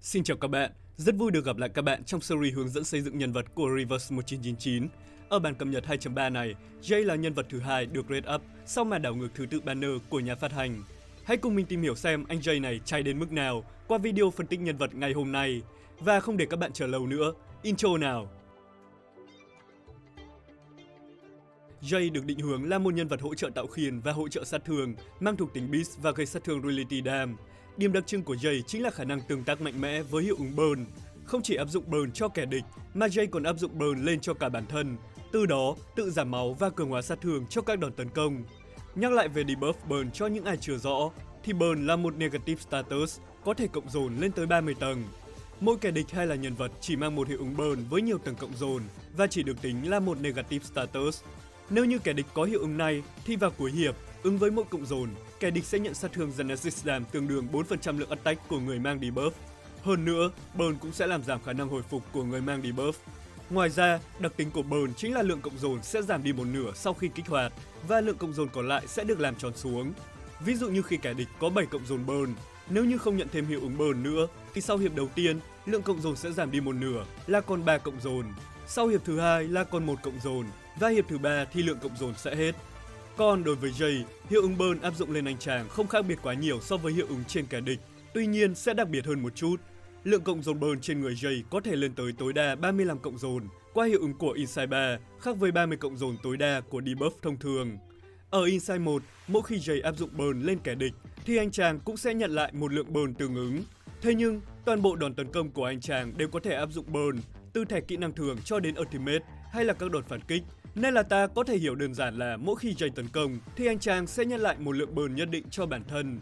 Xin chào các bạn, rất vui được gặp lại các bạn trong series hướng dẫn xây dựng nhân vật của Reverse 1999. Ở bản cập nhật 2.3 này, Jay là nhân vật thứ hai được rate up sau màn đảo ngược thứ tự banner của nhà phát hành. Hãy cùng mình tìm hiểu xem anh Jay này trai đến mức nào qua video phân tích nhân vật ngày hôm nay. Và không để các bạn chờ lâu nữa, intro nào! Jay được định hướng là một nhân vật hỗ trợ tạo khiên và hỗ trợ sát thương, mang thuộc tính Beast và gây sát thương Reality Dam. Điểm đặc trưng của Jay chính là khả năng tương tác mạnh mẽ với hiệu ứng burn. Không chỉ áp dụng burn cho kẻ địch, mà Jay còn áp dụng burn lên cho cả bản thân, từ đó tự giảm máu và cường hóa sát thương cho các đòn tấn công. Nhắc lại về debuff burn cho những ai chưa rõ, thì burn là một negative status, có thể cộng dồn lên tới 30 tầng. Mỗi kẻ địch hay là nhân vật chỉ mang một hiệu ứng burn với nhiều tầng cộng dồn và chỉ được tính là một negative status. Nếu như kẻ địch có hiệu ứng này, thì vào cuối hiệp, ứng với mỗi cộng dồn, kẻ địch sẽ nhận sát thương Genesis Dam tương đương 4% lượng attack của người mang debuff. Hơn nữa, burn cũng sẽ làm giảm khả năng hồi phục của người mang debuff. Ngoài ra, đặc tính của burn chính là lượng cộng dồn sẽ giảm đi một nửa sau khi kích hoạt, và lượng cộng dồn còn lại sẽ được làm tròn xuống. Ví dụ như khi kẻ địch có 7 cộng dồn burn, nếu như không nhận thêm hiệu ứng burn nữa, thì sau hiệp đầu tiên, lượng cộng dồn sẽ giảm đi một nửa là còn 3 cộng dồn. Sau hiệp thứ hai là còn 1 cộng dồn, và hiệp thứ ba thì lượng cộng dồn sẽ hết. Còn đối với Jay, hiệu ứng burn áp dụng lên anh chàng không khác biệt quá nhiều so với hiệu ứng trên kẻ địch, tuy nhiên sẽ đặc biệt hơn một chút. Lượng cộng dồn burn trên người Jay có thể lên tới tối đa 35 cộng dồn qua hiệu ứng của Insight 3, khác với 30 cộng dồn tối đa của debuff thông thường. Ở Insight 1, mỗi khi Jay áp dụng burn lên kẻ địch, thì anh chàng cũng sẽ nhận lại một lượng burn tương ứng. Thế nhưng, toàn bộ đòn tấn công của anh chàng đều có thể áp dụng burn, từ thẻ kỹ năng thường cho đến ultimate hay là các đòn phản kích. Nên là ta có thể hiểu đơn giản là mỗi khi Jay tấn công thì anh chàng sẽ nhận lại một lượng burn nhất định cho bản thân.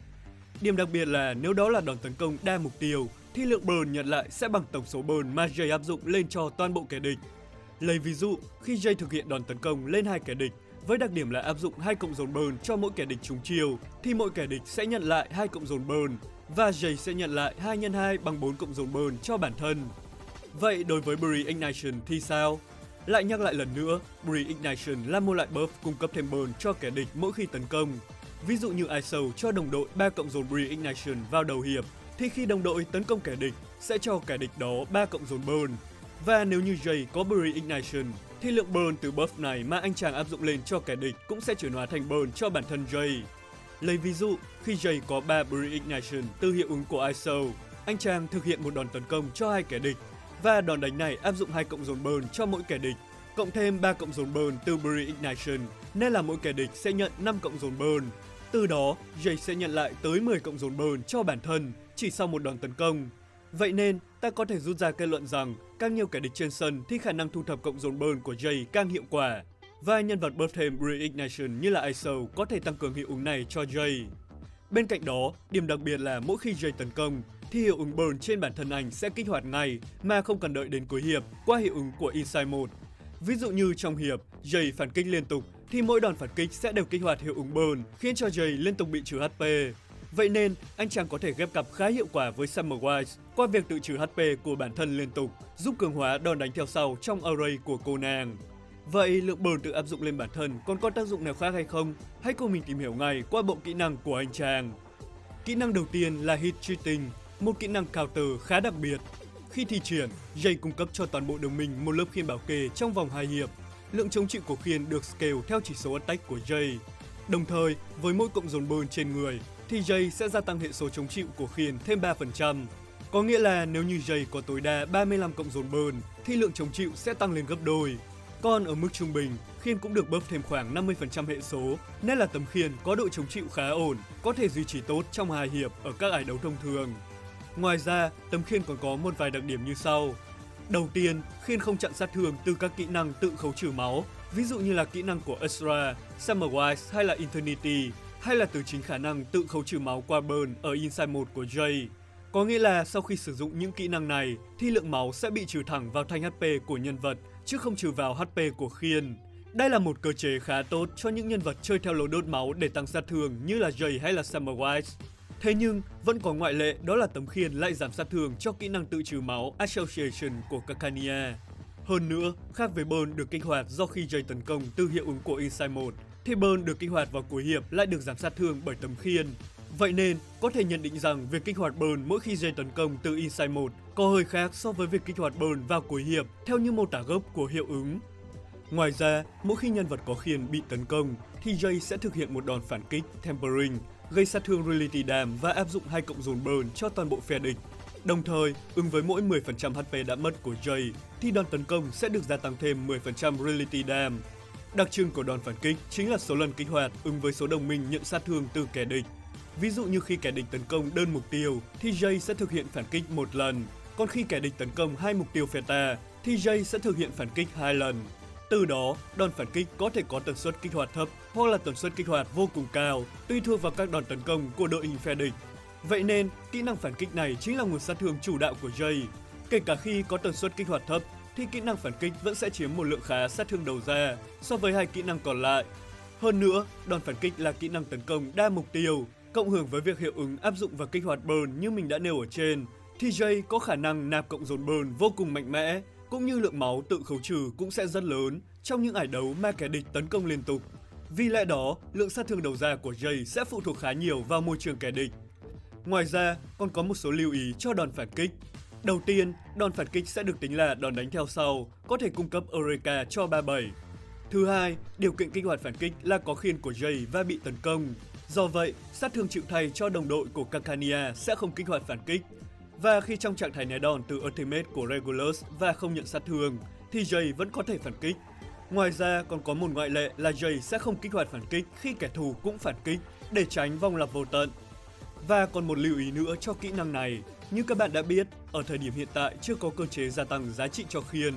Điểm đặc biệt là nếu đó là đòn tấn công đa mục tiêu thì lượng burn nhận lại sẽ bằng tổng số burn mà Jay áp dụng lên cho toàn bộ kẻ địch. Lấy ví dụ, khi Jay thực hiện đòn tấn công lên hai kẻ địch với đặc điểm là áp dụng 2 cộng dồn burn cho mỗi kẻ địch trúng chiêu, thì mỗi kẻ địch sẽ nhận lại 2 cộng dồn burn và Jay sẽ nhận lại 2 x 2 bằng 4 cộng dồn burn cho bản thân. Vậy đối với Pre-Ignition thì sao? Lại nhắc lại lần nữa, Pre-Ignition là một loại buff cung cấp thêm burn cho kẻ địch mỗi khi tấn công. Ví dụ như ISO cho đồng đội 3 cộng dồn Pre-Ignition vào đầu hiệp, thì khi đồng đội tấn công kẻ địch sẽ cho kẻ địch đó 3 cộng dồn burn. Và nếu như Jay có Pre-Ignition, thì lượng burn từ buff này mà anh chàng áp dụng lên cho kẻ địch cũng sẽ chuyển hóa thành burn cho bản thân Jay. Lấy ví dụ, khi Jay có 3 Pre-Ignition từ hiệu ứng của ISO, anh chàng thực hiện một đòn tấn công cho hai kẻ địch, và đòn đánh này áp dụng 2 cộng dồn burn cho mỗi kẻ địch, cộng thêm 3 cộng dồn burn từ Pre-Ignition, nên là mỗi kẻ địch sẽ nhận 5 cộng dồn burn. Từ đó, Jay sẽ nhận lại tới 10 cộng dồn burn cho bản thân chỉ sau một đòn tấn công. Vậy nên, ta có thể rút ra kết luận rằng càng nhiều kẻ địch trên sân thì khả năng thu thập cộng dồn burn của Jay càng hiệu quả. Và nhân vật buff thêm Pre-Ignition như là ISO có thể tăng cường hiệu ứng này cho Jay. Bên cạnh đó, điểm đặc biệt là mỗi khi Jay tấn công, thì hiệu ứng burn trên bản thân anh sẽ kích hoạt ngay mà không cần đợi đến cuối hiệp qua hiệu ứng của Insight 1. Ví dụ như trong hiệp, Jay phản kích liên tục thì mỗi đòn phản kích sẽ đều kích hoạt hiệu ứng burn khiến cho Jay liên tục bị trừ HP. Vậy nên, anh chàng có thể ghép cặp khá hiệu quả với Summerwise qua việc tự trừ HP của bản thân liên tục, giúp cường hóa đòn đánh theo sau trong array của cô nàng. Vậy lượng burn tự áp dụng lên bản thân còn có tác dụng nào khác hay không? Hãy cùng mình tìm hiểu ngay qua bộ kỹ năng của anh chàng. Kỹ năng đầu tiên là Hit Cheating, một kỹ năng counter khá đặc biệt. Khi thi triển, Jay cung cấp cho toàn bộ đồng minh một lớp khiên bảo kê trong vòng 2 hiệp. Lượng chống chịu của khiên được scale theo chỉ số attack của Jay. Đồng thời, với mỗi cộng dồn burn trên người, thì Jay sẽ gia tăng hệ số chống chịu của khiên thêm 3%. Có nghĩa là nếu như Jay có tối đa 35 cộng dồn burn, thì lượng chống chịu sẽ tăng lên gấp đôi. Còn ở mức trung bình, khiên cũng được buff thêm khoảng 50% hệ số, nên là tấm khiên có độ chống chịu khá ổn, có thể duy trì tốt trong 2 hiệp ở các ải đấu thông thường. Ngoài ra, tấm khiên còn có một vài đặc điểm như sau. Đầu tiên, khiên không chặn sát thương từ các kỹ năng tự khấu trừ máu, ví dụ như là kỹ năng của Ezra, Summerwise hay là Eternity, hay là từ chính khả năng tự khấu trừ máu qua burn ở Insight 1 của Jay. Có nghĩa là sau khi sử dụng những kỹ năng này, thì lượng máu sẽ bị trừ thẳng vào thanh HP của nhân vật, chứ không trừ vào HP của khiên. Đây là một cơ chế khá tốt cho những nhân vật chơi theo lối đốt máu để tăng sát thương như là Jay hay là Summerwise. Thế nhưng, vẫn có ngoại lệ, đó là tấm khiên lại giảm sát thương cho kỹ năng tự trừ máu Association của Kakania. Hơn nữa, khác với burn được kích hoạt do khi Jay tấn công từ hiệu ứng của Insight 1, thì burn được kích hoạt vào cuối hiệp lại được giảm sát thương bởi tấm khiên. Vậy nên, có thể nhận định rằng việc kích hoạt burn mỗi khi Jay tấn công từ Inside 1 có hơi khác so với việc kích hoạt burn vào cuối hiệp theo như mô tả gốc của hiệu ứng. Ngoài ra, mỗi khi nhân vật có khiên bị tấn công, thì Jay sẽ thực hiện một đòn phản kích Tempering, gây sát thương Reality Dam và áp dụng 2 cộng dồn burn cho toàn bộ phe địch. Đồng thời, ứng với mỗi 10% HP đã mất của Jay, thì đòn tấn công sẽ được gia tăng thêm 10% Reality Dam. Đặc trưng của đòn phản kích chính là số lần kích hoạt ứng với số đồng minh nhận sát thương từ kẻ địch. Ví dụ như khi kẻ địch tấn công đơn mục tiêu, thì Jay sẽ thực hiện phản kích 1 lần, còn khi kẻ địch tấn công 2 mục tiêu phe ta, thì Jay sẽ thực hiện phản kích 2 lần. Từ đó, đòn phản kích có thể có tần suất kích hoạt thấp hoặc là tần suất kích hoạt vô cùng cao, tùy thuộc vào các đòn tấn công của đội hình phe địch. Vậy nên, kỹ năng phản kích này chính là nguồn sát thương chủ đạo của Jay. Kể cả khi có tần suất kích hoạt thấp, thì kỹ năng phản kích vẫn sẽ chiếm một lượng khá sát thương đầu ra so với hai kỹ năng còn lại. Hơn nữa, đòn phản kích là kỹ năng tấn công đa mục tiêu, cộng hưởng với việc hiệu ứng áp dụng và kích hoạt burn như mình đã nêu ở trên, thì Jay có khả năng nạp cộng dồn burn vô cùng mạnh mẽ, cũng như lượng máu tự khấu trừ cũng sẽ rất lớn trong những ải đấu mà kẻ địch tấn công liên tục. Vì lẽ đó, lượng sát thương đầu ra của Jay sẽ phụ thuộc khá nhiều vào môi trường kẻ địch. Ngoài ra, còn có một số lưu ý cho đòn phản kích. Đầu tiên, đòn phản kích sẽ được tính là đòn đánh theo sau, có thể cung cấp Eureka cho 37. Thứ hai, điều kiện kích hoạt phản kích là có khiên của Jay và bị tấn công. Do vậy, sát thương chịu thay cho đồng đội của Kakania sẽ không kích hoạt phản kích. Và khi trong trạng thái né đòn từ Ultimate của Regulus và không nhận sát thương, thì Jay vẫn có thể phản kích. Ngoài ra, còn có một ngoại lệ là Jay sẽ không kích hoạt phản kích khi kẻ thù cũng phản kích, để tránh vòng lặp vô tận. Và còn một lưu ý nữa cho kỹ năng này, như các bạn đã biết, ở thời điểm hiện tại chưa có cơ chế gia tăng giá trị cho khiên.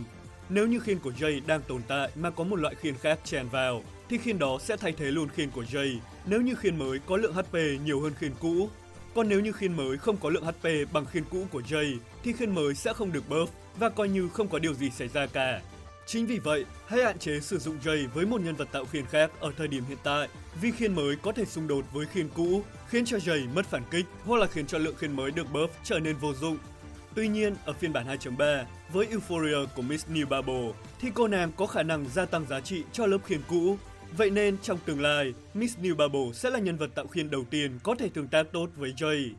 Nếu như khiên của Jay đang tồn tại mà có một loại khiên khác chèn vào, thì khiên đó sẽ thay thế luôn khiên của Jay nếu như khiên mới có lượng HP nhiều hơn khiên cũ. Còn nếu như khiên mới không có lượng HP bằng khiên cũ của Jay, thì khiên mới sẽ không được buff và coi như không có điều gì xảy ra cả. Chính vì vậy, hãy hạn chế sử dụng Jay với một nhân vật tạo khiên khác ở thời điểm hiện tại, vì khiên mới có thể xung đột với khiên cũ, khiến cho Jay mất phản kích hoặc là khiến cho lượng khiên mới được buff trở nên vô dụng. Tuy nhiên, ở phiên bản 2.3, với Euphoria của Miss New Bubble, thì cô nàng có khả năng gia tăng giá trị cho lớp khiên cũ. Vậy nên, trong tương lai, Miss New Bubble sẽ là nhân vật tạo khiên đầu tiên có thể tương tác tốt với Jay.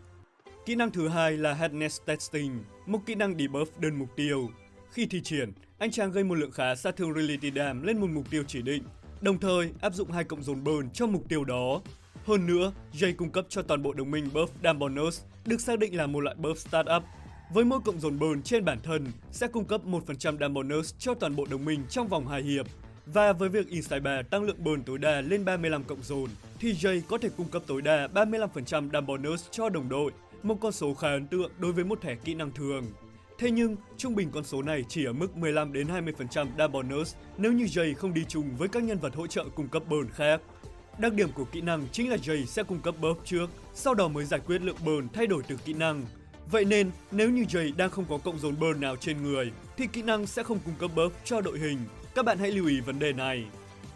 Kỹ năng thứ hai là Hardness Testing, một kỹ năng debuff đơn mục tiêu. Khi thi triển, anh chàng gây một lượng khá sát thương Reality Dam lên một mục tiêu chỉ định, đồng thời áp dụng 2 cộng dồn burn cho mục tiêu đó. Hơn nữa, Jay cung cấp cho toàn bộ đồng minh buff Dam bonus, được xác định là một loại buff startup. Với mỗi cộng dồn burn trên bản thân sẽ cung cấp 1% Dam bonus cho toàn bộ đồng minh trong vòng 2 hiệp. Và với việc Inside 3 tăng lượng burn tối đa lên 35 cộng dồn, thì Jay có thể cung cấp tối đa 35% Dam bonus cho đồng đội, một con số khá ấn tượng đối với một thẻ kỹ năng thường. Thế nhưng, trung bình con số này chỉ ở mức 15 đến 20% Dam bonus nếu như Jay không đi chung với các nhân vật hỗ trợ cung cấp burn khác. Đặc điểm của kỹ năng chính là Jay sẽ cung cấp buff trước, sau đó mới giải quyết lượng burn thay đổi từ kỹ năng. Vậy nên, nếu như Jay đang không có cộng dồn burn nào trên người, thì kỹ năng sẽ không cung cấp buff cho đội hình. Các bạn hãy lưu ý vấn đề này.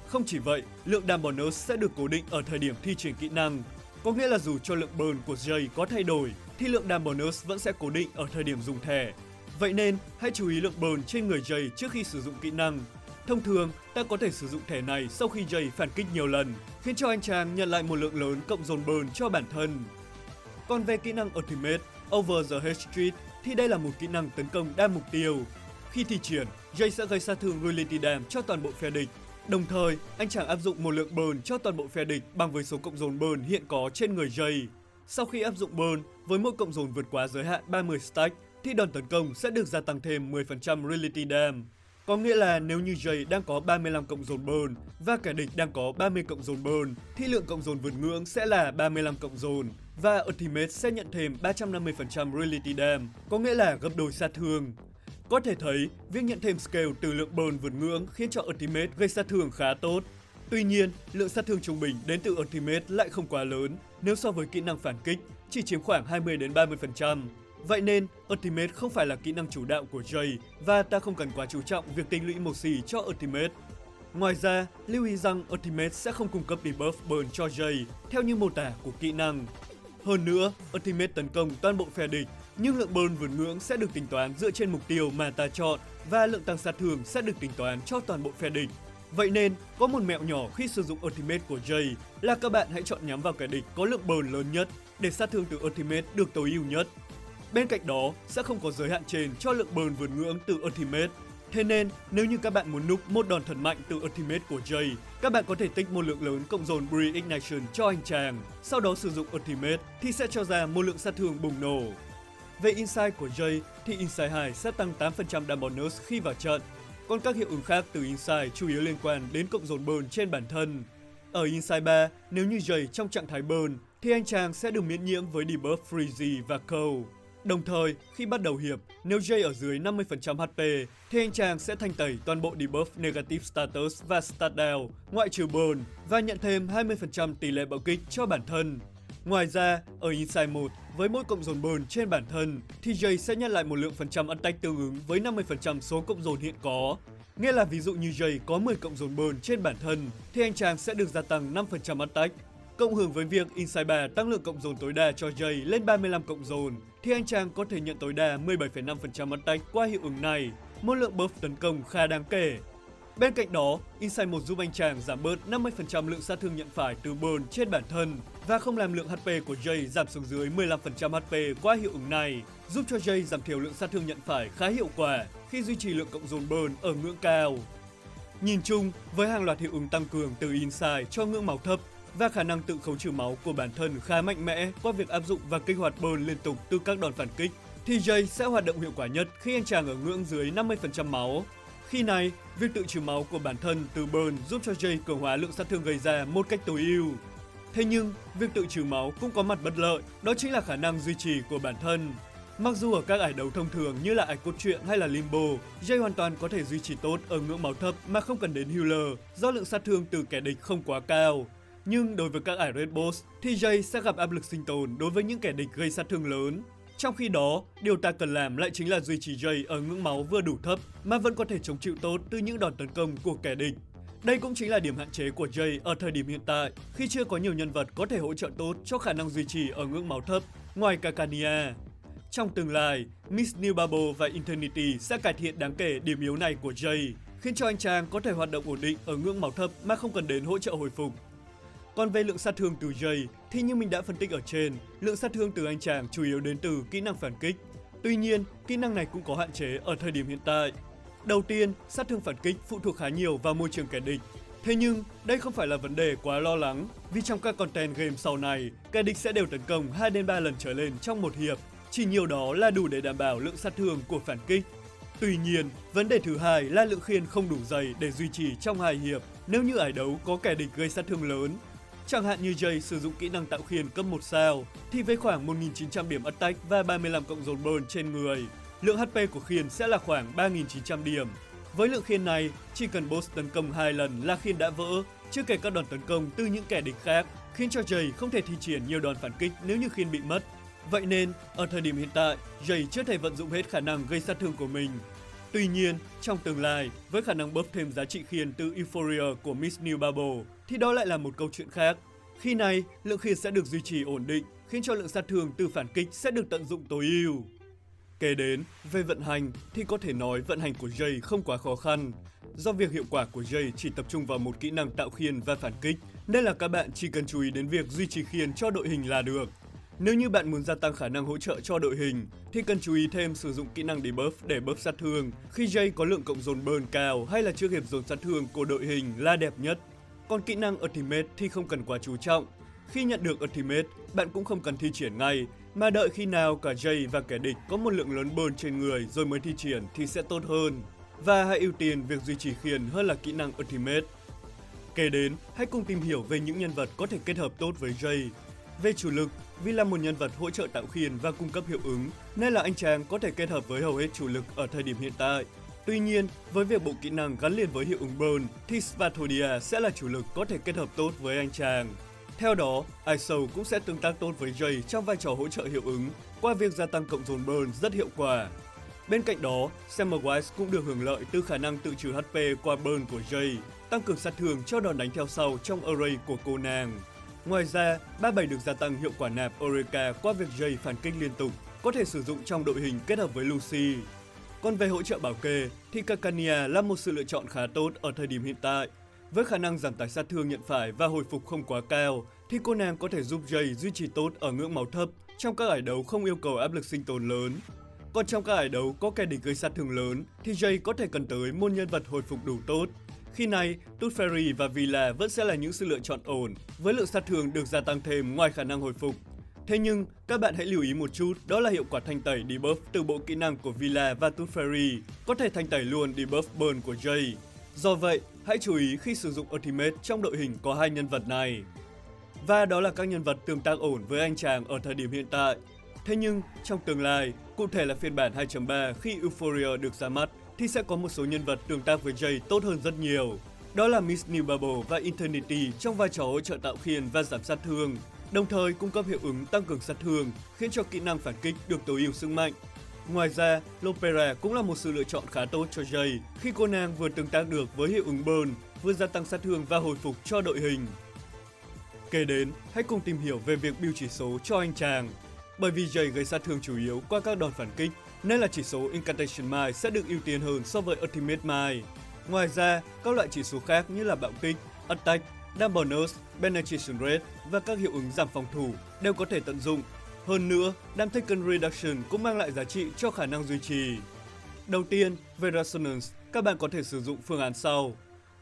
Không chỉ vậy, lượng Dam bonus sẽ được cố định ở thời điểm thi triển kỹ năng. Có nghĩa là dù cho lượng burn của Jay có thay đổi, thì lượng Dam bonus vẫn sẽ cố định ở thời điểm dùng thẻ. Vậy nên, hãy chú ý lượng burn trên người Jay trước khi sử dụng kỹ năng. Thông thường, ta có thể sử dụng thẻ này sau khi Jay phản kích nhiều lần, khiến cho anh chàng nhận lại một lượng lớn cộng dồn burn cho bản thân. Còn về kỹ năng Ultimate, Over the Hedge Street, thì đây là một kỹ năng tấn công đa mục tiêu. Khi thi triển, Jay sẽ gây sát thương Reality Dam cho toàn bộ phe địch. Đồng thời, anh chàng áp dụng một lượng burn cho toàn bộ phe địch bằng với số cộng dồn burn hiện có trên người Jay. Sau khi áp dụng burn, với mỗi cộng dồn vượt quá giới hạn 30 stack, thì đòn tấn công sẽ được gia tăng thêm 10% Reality Dam. Có nghĩa là nếu như Jay đang có 35 cộng dồn burn và kẻ địch đang có 30 cộng dồn burn, thì lượng cộng dồn vượt ngưỡng sẽ là 35 cộng dồn. Và Ultimate sẽ nhận thêm 350% Reality Dam, có nghĩa là gấp đôi sát thương. Có thể thấy, việc nhận thêm scale từ lượng burn vượt ngưỡng khiến cho Ultimate gây sát thương khá tốt. Tuy nhiên, lượng sát thương trung bình đến từ Ultimate lại không quá lớn nếu so với kỹ năng phản kích, chỉ chiếm khoảng 20 đến 30%. Vậy nên, Ultimate không phải là kỹ năng chủ đạo của Jay và ta không cần quá chú trọng việc tích lũy một xì cho Ultimate. Ngoài ra, lưu ý rằng Ultimate sẽ không cung cấp debuff burn cho Jay theo như mô tả của kỹ năng. Hơn nữa, Ultimate tấn công toàn bộ phe địch, nhưng lượng burn vượt ngưỡng sẽ được tính toán dựa trên mục tiêu mà ta chọn và lượng tăng sát thương sẽ được tính toán cho toàn bộ phe địch. Vậy nên, có một mẹo nhỏ khi sử dụng Ultimate của Jay là các bạn hãy chọn nhắm vào kẻ địch có lượng burn lớn nhất. để sát thương từ Ultimate được tối ưu nhất. Bên cạnh đó, sẽ không có giới hạn trên cho lượng burn vượt ngưỡng từ Ultimate. Thế nên, nếu như các bạn muốn núp một đòn thần mạnh từ Ultimate của Jay, các bạn có thể tích một lượng lớn cộng dồn Pre-Ignition cho anh chàng, sau đó sử dụng Ultimate thì sẽ cho ra một lượng sát thương bùng nổ. Về Insight của Jay thì Insight 2 sẽ tăng 8% đam bonus khi vào trận, còn các hiệu ứng khác từ Insight chủ yếu liên quan đến cộng dồn burn trên bản thân. Ở Insight 3, nếu như Jay trong trạng thái burn thì anh chàng sẽ được miễn nhiễm với debuff Freeze và Cold. Đồng thời, khi bắt đầu hiệp, nếu Jay ở dưới 50% HP thì anh chàng sẽ thanh tẩy toàn bộ debuff Negative Status và Stat Down, ngoại trừ burn, và nhận thêm 20% tỷ lệ bạo kích cho bản thân. Ngoài ra, ở Insight 1, với mỗi cộng dồn burn trên bản thân, thì Jay sẽ nhận lại một lượng phần trăm attack tương ứng với 50% số cộng dồn hiện có. Nghĩa là ví dụ như Jay có 10 cộng dồn burn trên bản thân, thì anh chàng sẽ được gia tăng 5% attack. Cộng hưởng với việc Insight 3 tăng lượng cộng dồn tối đa cho Jay lên 35 cộng dồn, thì anh chàng có thể nhận tối đa 17,5% attack qua hiệu ứng này, một lượng buff tấn công khá đáng kể. Bên cạnh đó, Insight 1 giúp anh chàng giảm bớt 50% lượng sát thương nhận phải từ burn trên bản thân và không làm lượng HP của Jay giảm xuống dưới 15% HP qua hiệu ứng này, giúp cho Jay giảm thiểu lượng sát thương nhận phải khá hiệu quả khi duy trì lượng cộng dồn burn ở ngưỡng cao. Nhìn chung, với hàng loạt hiệu ứng tăng cường từ Insight cho ngưỡng máu thấp và khả năng tự khấu trừ máu của bản thân khá mạnh mẽ qua việc áp dụng và kích hoạt burn liên tục từ các đòn phản kích, thì Jay sẽ hoạt động hiệu quả nhất khi anh chàng ở ngưỡng dưới 50% máu. Khi này, việc tự trừ máu của bản thân từ burn giúp cho Jay cường hóa lượng sát thương gây ra một cách tối ưu. Thế nhưng, việc tự trừ máu cũng có mặt bất lợi, đó chính là khả năng duy trì của bản thân. Mặc dù ở các ải đấu thông thường như là ải cốt truyện hay là Limbo, Jay hoàn toàn có thể duy trì tốt ở ngưỡng máu thấp mà không cần đến healer do lượng sát thương từ kẻ địch không quá cao. Nhưng đối với các ải Red Boss thì Jay sẽ gặp áp lực sinh tồn đối với những kẻ địch gây sát thương lớn. Trong khi đó, điều ta cần làm lại chính là duy trì Jay ở ngưỡng máu vừa đủ thấp mà vẫn có thể chống chịu tốt từ những đòn tấn công của kẻ địch. Đây cũng chính là điểm hạn chế của Jay ở thời điểm hiện tại, khi chưa có nhiều nhân vật có thể hỗ trợ tốt cho khả năng duy trì ở ngưỡng máu thấp, ngoài Kakania. Trong tương lai, Miss New Bubble và Eternity sẽ cải thiện đáng kể điểm yếu này của Jay, khiến cho anh chàng có thể hoạt động ổn định ở ngưỡng máu thấp mà không cần đến hỗ trợ hồi phục. Còn về lượng sát thương từ Jay thì như mình đã phân tích ở trên, lượng sát thương từ anh chàng chủ yếu đến từ kỹ năng phản kích. Tuy nhiên, kỹ năng này cũng có hạn chế ở thời điểm hiện tại. Đầu tiên, sát thương phản kích phụ thuộc khá nhiều vào môi trường kẻ địch. Thế nhưng, đây không phải là vấn đề quá lo lắng, vì trong các content game sau này, kẻ địch sẽ đều tấn công 2 đến 3 lần trở lên trong một hiệp. Chỉ nhiều đó là đủ để đảm bảo lượng sát thương của phản kích. Tuy nhiên, vấn đề thứ hai là lượng khiên không đủ dày để duy trì trong 2 hiệp nếu như ải đấu có kẻ địch gây sát thương lớn. Chẳng hạn như Jay sử dụng kỹ năng tạo khiên cấp 1 sao, thì với khoảng 1.900 điểm attack và 35 cộng dồn burn trên người, lượng HP của khiên sẽ là khoảng 3.900 điểm. Với lượng khiên này, chỉ cần boss tấn công 2 lần là khiên đã vỡ, chưa kể các đòn tấn công từ những kẻ địch khác, khiến cho Jay không thể thi triển nhiều đòn phản kích nếu như khiên bị mất. Vậy nên, ở thời điểm hiện tại, Jay chưa thể vận dụng hết khả năng gây sát thương của mình. Tuy nhiên, trong tương lai, với khả năng buff thêm giá trị khiên từ Euphoria của Miss New Bubble, thì đó lại là một câu chuyện khác. Khi này, lượng khiên sẽ được duy trì ổn định, khiến cho lượng sát thương từ phản kích sẽ được tận dụng tối ưu. Kế đến, về vận hành thì có thể nói vận hành của Jay không quá khó khăn. Do việc hiệu quả của Jay chỉ tập trung vào một kỹ năng tạo khiên và phản kích, nên là các bạn chỉ cần chú ý đến việc duy trì khiên cho đội hình là được. Nếu như bạn muốn gia tăng khả năng hỗ trợ cho đội hình, thì cần chú ý thêm sử dụng kỹ năng debuff để buff sát thương khi Jay có lượng cộng dồn burn cao hay là trước hiệp dồn sát thương của đội hình là đẹp nhất. Còn kỹ năng Ultimate thì không cần quá chú trọng. Khi nhận được Ultimate, bạn cũng không cần thi triển ngay, mà đợi khi nào cả Jay và kẻ địch có một lượng lớn burn trên người rồi mới thi triển thì sẽ tốt hơn. Và hãy ưu tiên việc duy trì khiên hơn là kỹ năng Ultimate. Kế đến, hãy cùng tìm hiểu về những nhân vật có thể kết hợp tốt với Jay. Về chủ lực, vì là một nhân vật hỗ trợ tạo khiên và cung cấp hiệu ứng, nên là anh chàng có thể kết hợp với hầu hết chủ lực ở thời điểm hiện tại. Tuy nhiên, với việc bộ kỹ năng gắn liền với hiệu ứng burn, thì Spathodia sẽ là chủ lực có thể kết hợp tốt với anh chàng. Theo đó, Iso cũng sẽ tương tác tốt với Jay trong vai trò hỗ trợ hiệu ứng, qua việc gia tăng cộng dồn burn rất hiệu quả. Bên cạnh đó, Semmerwise cũng được hưởng lợi từ khả năng tự trừ HP qua burn của Jay, tăng cường sát thương cho đòn đánh theo sau trong array của cô nàng. Ngoài ra, 37 được gia tăng hiệu quả nạp Eureka qua việc Jay phản kích liên tục, có thể sử dụng trong đội hình kết hợp với Lucy. Còn về hỗ trợ bảo kê, thì Kakania là một sự lựa chọn khá tốt ở thời điểm hiện tại. Với khả năng giảm tải sát thương nhận phải và hồi phục không quá cao, thì cô nàng có thể giúp Jay duy trì tốt ở ngưỡng máu thấp trong các ải đấu không yêu cầu áp lực sinh tồn lớn. Còn trong các ải đấu có kẻ địch gây sát thương lớn thì Jay có thể cần tới một nhân vật hồi phục đủ tốt. Khi này, Tooth Fairy và Villa vẫn sẽ là những sự lựa chọn ổn, với lượng sát thương được gia tăng thêm ngoài khả năng hồi phục. Thế nhưng, các bạn hãy lưu ý một chút, đó là hiệu quả thanh tẩy debuff từ bộ kỹ năng của Villa và Tooth Fairy có thể thanh tẩy luôn debuff burn của Jay. Do vậy, hãy chú ý khi sử dụng Ultimate trong đội hình có hai nhân vật này. Và đó là các nhân vật tương tác ổn với anh chàng ở thời điểm hiện tại. Thế nhưng, trong tương lai, cụ thể là phiên bản 2.3 khi Euphoria được ra mắt, thì sẽ có một số nhân vật tương tác với Jay tốt hơn rất nhiều. Đó là Miss New Bubble và Eternity trong vai trò hỗ trợ tạo khiên và giảm sát thương, đồng thời cung cấp hiệu ứng tăng cường sát thương, khiến cho kỹ năng phản kích được tối ưu sức mạnh. Ngoài ra, Lopera cũng là một sự lựa chọn khá tốt cho Jay khi cô nàng vừa tương tác được với hiệu ứng burn, vừa gia tăng sát thương và hồi phục cho đội hình. Kế đến, hãy cùng tìm hiểu về việc build chỉ số cho anh chàng. Bởi vì Jay gây sát thương chủ yếu qua các đòn phản kích, nên là chỉ số Incantation Mine sẽ được ưu tiên hơn so với Ultimate Mine. Ngoài ra, các loại chỉ số khác như là bạo kích, attack, đam bonus, penetration rate và các hiệu ứng giảm phòng thủ đều có thể tận dụng. Hơn nữa, Damage Taken Reduction cũng mang lại giá trị cho khả năng duy trì. Đầu tiên, về Resonance, các bạn có thể sử dụng phương án sau.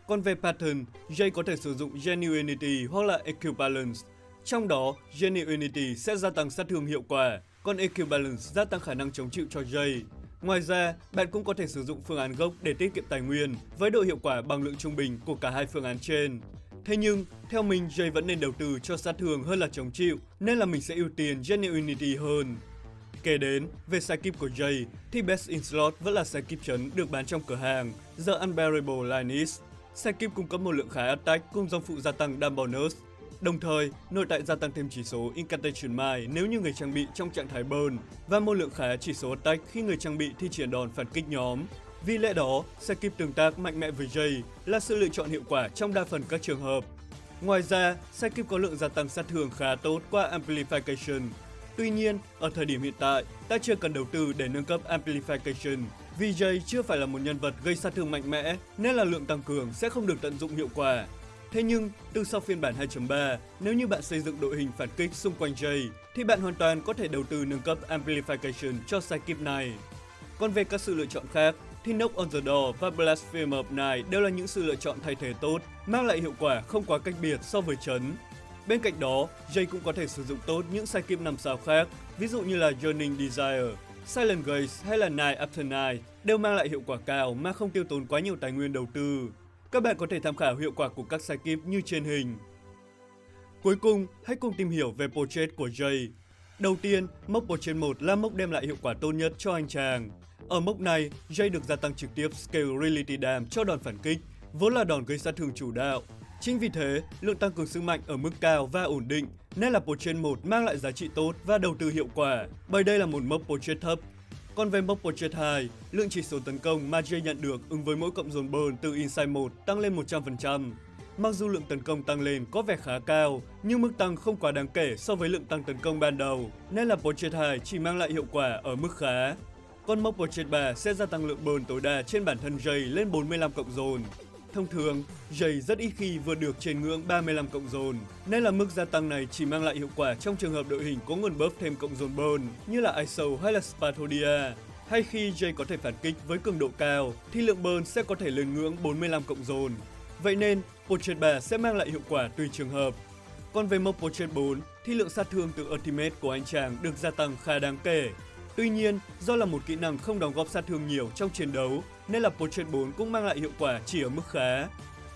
Còn về Pattern, Jay có thể sử dụng Genuinity hoặc là Equibalence. Trong đó, Genuinity sẽ gia tăng sát thương hiệu quả, còn Equibalence gia tăng khả năng chống chịu cho Jay. Ngoài ra, bạn cũng có thể sử dụng phương án gốc để tiết kiệm tài nguyên với độ hiệu quả bằng lượng trung bình của cả hai phương án trên. Thế nhưng, theo mình, Jay vẫn nên đầu tư cho sát thương hơn là chống chịu, nên là mình sẽ ưu tiên Genuinity hơn. Kể đến, về sidekip của Jay, thì Best in Slot vẫn là sidekip trấn được bán trong cửa hàng, The Unbearable Linus. Sidekip cung cấp một lượng khá attack cùng dòng phụ gia tăng đam bonus. Đồng thời, nội tại gia tăng thêm chỉ số Incantation Mine nếu như người trang bị trong trạng thái burn và một lượng khá chỉ số attack khi người trang bị thi triển đòn phản kích nhóm. Vì lẽ đó, sidekip tương tác mạnh mẽ với Jay là sự lựa chọn hiệu quả trong đa phần các trường hợp. Ngoài ra, sidekip có lượng gia tăng sát thương khá tốt qua Amplification. Tuy nhiên, ở thời điểm hiện tại, ta chưa cần đầu tư để nâng cấp Amplification, vì Jay chưa phải là một nhân vật gây sát thương mạnh mẽ nên là lượng tăng cường sẽ không được tận dụng hiệu quả. Thế nhưng, từ sau phiên bản 2.3, nếu như bạn xây dựng đội hình phản kích xung quanh Jay, thì bạn hoàn toàn có thể đầu tư nâng cấp Amplification cho sidekip này. Còn về các sự lựa chọn khác, thì Knock on the Door và Blasphemer of Night đều là những sự lựa chọn thay thế tốt, mang lại hiệu quả không quá cách biệt so với trấn. Bên cạnh đó, Jay cũng có thể sử dụng tốt những sidekip 5 sao khác, ví dụ như là Yearning Desire, Silent Gaze hay là Night After Night, đều mang lại hiệu quả cao mà không tiêu tốn quá nhiều tài nguyên đầu tư. Các bạn có thể tham khảo hiệu quả của các sidekip như trên hình. Cuối cùng, hãy cùng tìm hiểu về portrait của Jay. Đầu tiên, mốc portrait 1 là mốc đem lại hiệu quả tốt nhất cho anh chàng. Ở mốc này, Jay được gia tăng trực tiếp Scale Reality Dam cho đòn phản kích, vốn là đòn gây sát thương chủ đạo. Chính vì thế, lượng tăng cường sức mạnh ở mức cao và ổn định, nên là portrait 1 mang lại giá trị tốt và đầu tư hiệu quả, bởi đây là một mốc portrait thấp. Còn về mốc portrait 2, lượng chỉ số tấn công mà Jay nhận được ứng với mỗi cộng dồn burn từ Insight 1 tăng lên 100%. Mặc dù lượng tấn công tăng lên có vẻ khá cao, nhưng mức tăng không quá đáng kể so với lượng tăng tấn công ban đầu, nên là portrait 2 chỉ mang lại hiệu quả ở mức khá. Còn mốc portrait 3 sẽ gia tăng lượng burn tối đa trên bản thân Jay lên 45 cộng dồn. Thông thường, Jay rất ít khi vượt được trên ngưỡng 35 cộng dồn, nên là mức gia tăng này chỉ mang lại hiệu quả trong trường hợp đội hình có nguồn buff thêm cộng dồn burn như là ISO hay là Spathodia. Hay khi Jay có thể phản kích với cường độ cao, thì lượng burn sẽ có thể lên ngưỡng 45 cộng dồn. Vậy nên, portrait 3 sẽ mang lại hiệu quả tùy trường hợp. Còn về mốc portrait 4, thì lượng sát thương từ Ultimate của anh chàng được gia tăng khá đáng kể. Tuy nhiên, do là một kỹ năng không đóng góp sát thương nhiều trong chiến đấu, nên là portrait 4 cũng mang lại hiệu quả chỉ ở mức khá.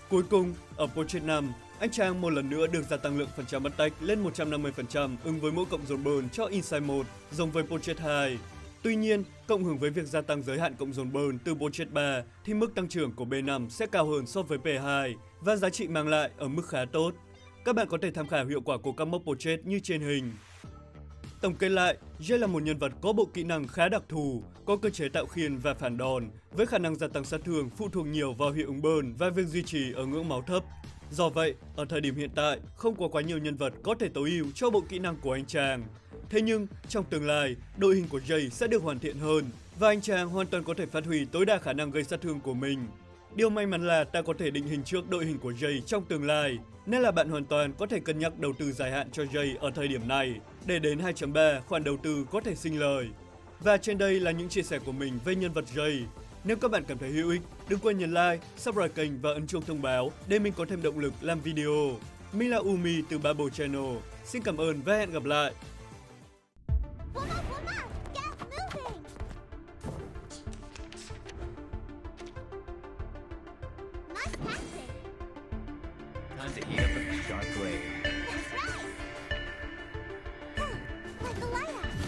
Cuối cùng, ở portrait 5, anh chàng một lần nữa được gia tăng lượng phần trăm attack lên 150% ứng với mỗi cộng dồn burn cho Insight 1, giống với portrait 2. Tuy nhiên, cộng hưởng với việc gia tăng giới hạn cộng dồn burn từ portrait 3, thì mức tăng trưởng của B5 sẽ cao hơn so với P2 và giá trị mang lại ở mức khá tốt. Các bạn có thể tham khảo hiệu quả của các mốc portrait như trên hình. Tổng kết lại, Jay là một nhân vật có bộ kỹ năng khá đặc thù, có cơ chế tạo khiên và phản đòn, với khả năng gia tăng sát thương phụ thuộc nhiều vào hiệu ứng burn và việc duy trì ở ngưỡng máu thấp. Do vậy, ở thời điểm hiện tại, không có quá nhiều nhân vật có thể tối ưu cho bộ kỹ năng của anh chàng. Thế nhưng, trong tương lai, đội hình của Jay sẽ được hoàn thiện hơn, và anh chàng hoàn toàn có thể phát huy tối đa khả năng gây sát thương của mình. Điều may mắn là ta có thể định hình trước đội hình của Jay trong tương lai, nên là bạn hoàn toàn có thể cân nhắc đầu tư dài hạn cho Jay ở thời điểm này. Để đến 2.3, khoản đầu tư có thể sinh lời. Và trên đây là những chia sẻ của mình về nhân vật Jay. Nếu các bạn cảm thấy hữu ích, đừng quên nhấn like, subscribe kênh và ấn chuông thông báo để mình có thêm động lực làm video. Mình là Umi từ Bubble Channel. Xin cảm ơn và hẹn gặp lại! Time to heat up the sharp blade. That's right! Like the lighthouse.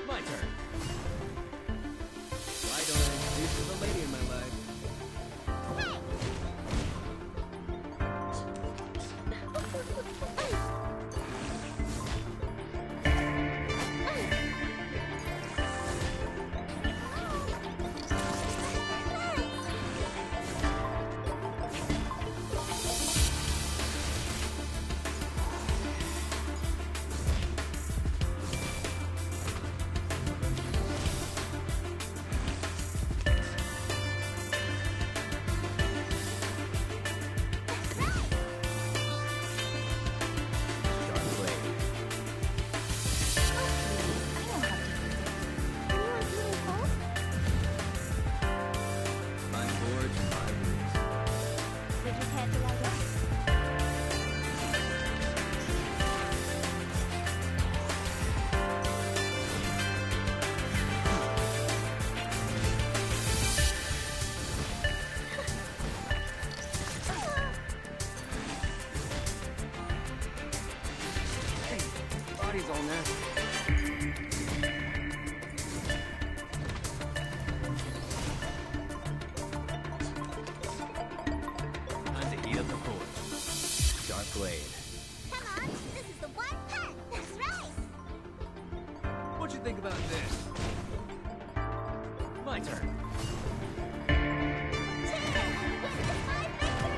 My turn. Why don't I introduce you to the lady in my life? Body's all nasty. Time to heat up the forge. Sharp blade. Come on, this is the one pen. That's right. What you think about this? My turn. Witness my victory!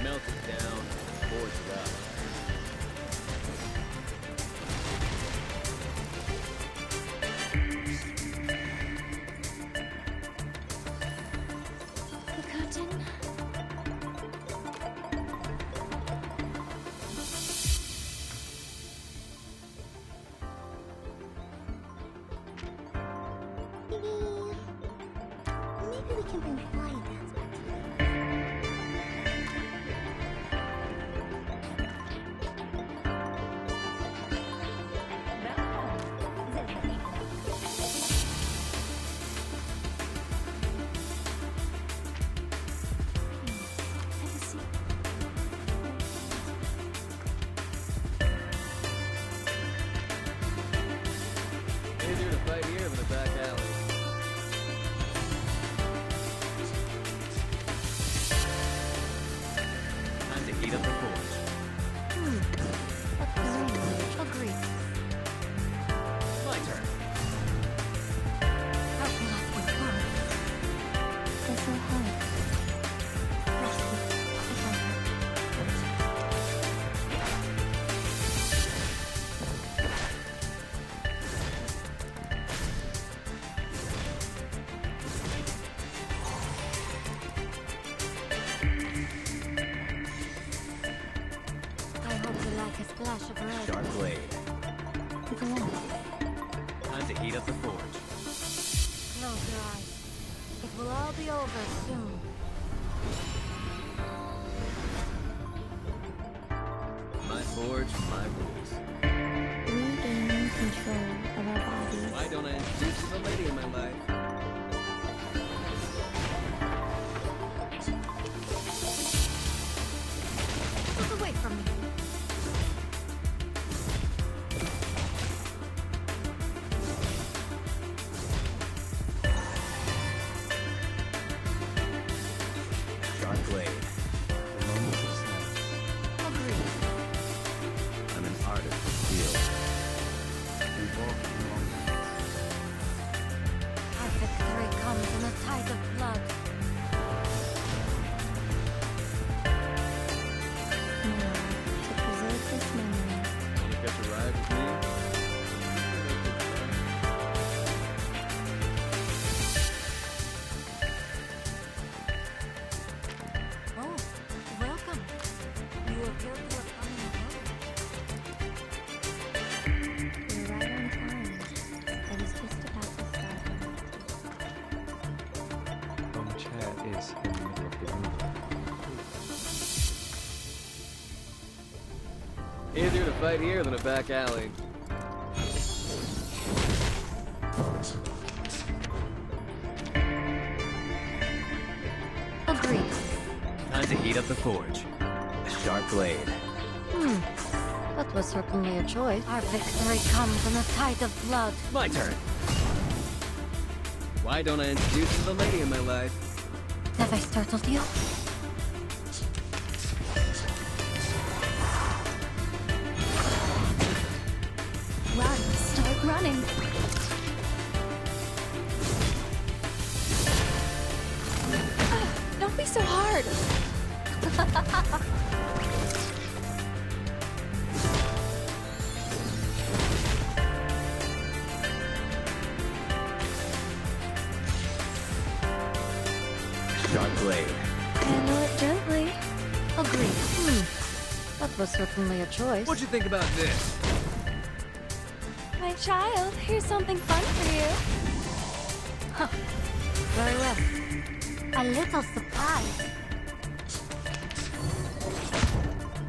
Melt it down, forge it up. The curtain. Maybe we can bring flying dance back together. Easier to fight here than a back alley. Time to heat up the forge. Agree. My turn. How can I be hard? They're so hard. I hope you like a splash of red. Sharp blade. With love. Time to heat up the forge. Close your eyes. It will all be over soon. My forge, my rules. Regaining control of our bodies. Why don't I introduce you to the lady in my life? hardest to feel. We walk along Our victory comes in a tide of blood. Now, to preserve this memory, Wanna catch a ride with me? Oh, welcome. You appear to have come in a you're right on time. I was just about to start. Long chair is in the middle of the room. Easier to fight here than a back alley. Agreed. Time to heat up the forge. A sharp blade. That was certainly a choice. Our victory comes in a tide of blood. My turn. Why don't I introduce you to the lady in my life? Have I startled you? Run, start running. Don't be so hard. Sharp blade. Handle it gently. Agreed. That was certainly a choice. What'd you think about this? My child, here's something fun for you. Very well. A little surprise.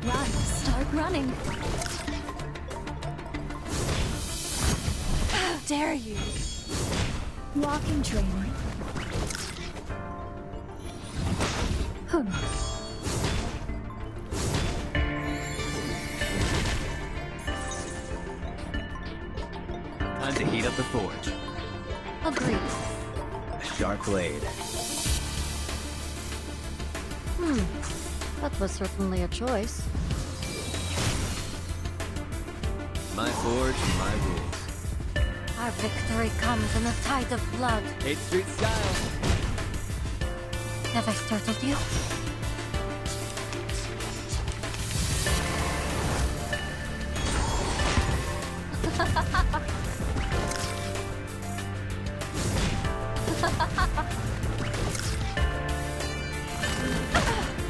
Run, start running. How dare you? Walking trainer. Time to heat up the forge. Agreed. A sharp blade. That was certainly a choice. My forge, my rules. Our victory comes in a tide of blood. 8th Street style. Have I startled you?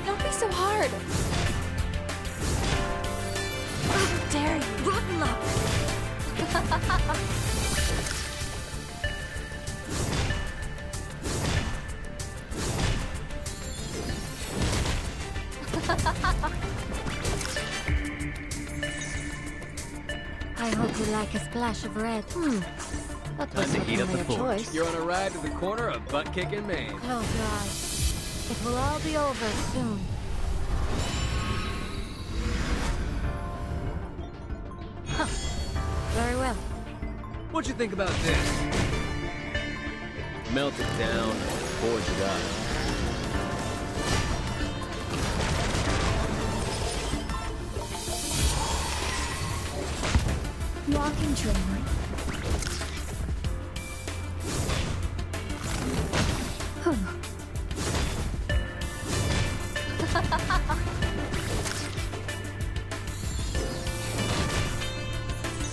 Don't be so hard. How dare you? Rotten luck! I hope you like a splash of red. That was Time to heat up certainly the a forge. choice. You're on a ride to the corner of butt kicking Maine. Close your eyes. It will all be over soon. Huh. Very well. What'd you think about this? Melt it down, forge it up. Walking trainer.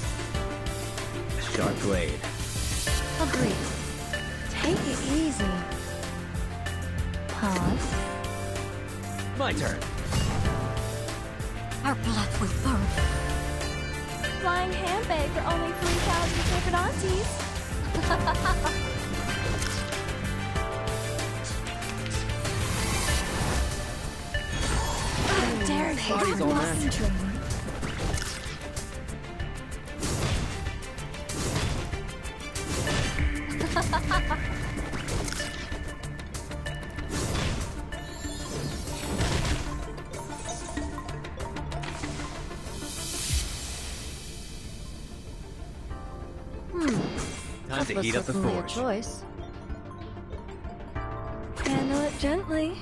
A sharp blade. Agreed. Take it easy. Pause. My turn. Our blood will burn. Flying handbag for only 3,000 favorite aunties. How dare you? Body's all Walking matched. trainer. Time That to was heat up the certainly a forge. choice. Handle it gently.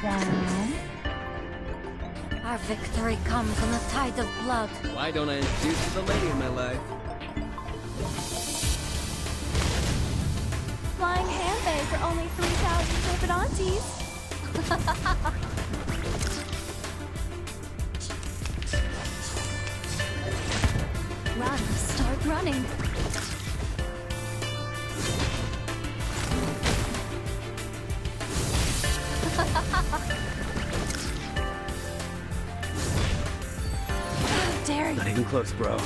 Down. Our victory comes in a tide of blood. Why don't I introduce you to the lady in my life? Flying handbag for only 3,000 turbidantes. Run, start running. How dare you! Not even close, bro.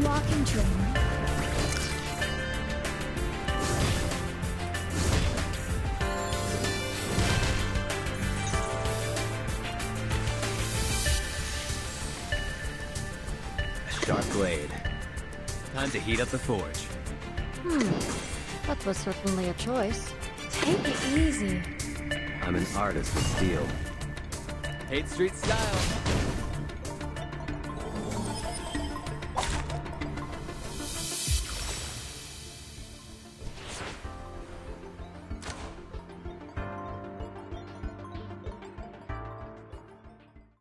Walking trainer. A sharp blade. Time to heat up the forge. That was certainly a choice. Take it easy. I'm an artist with steel. Hate street style.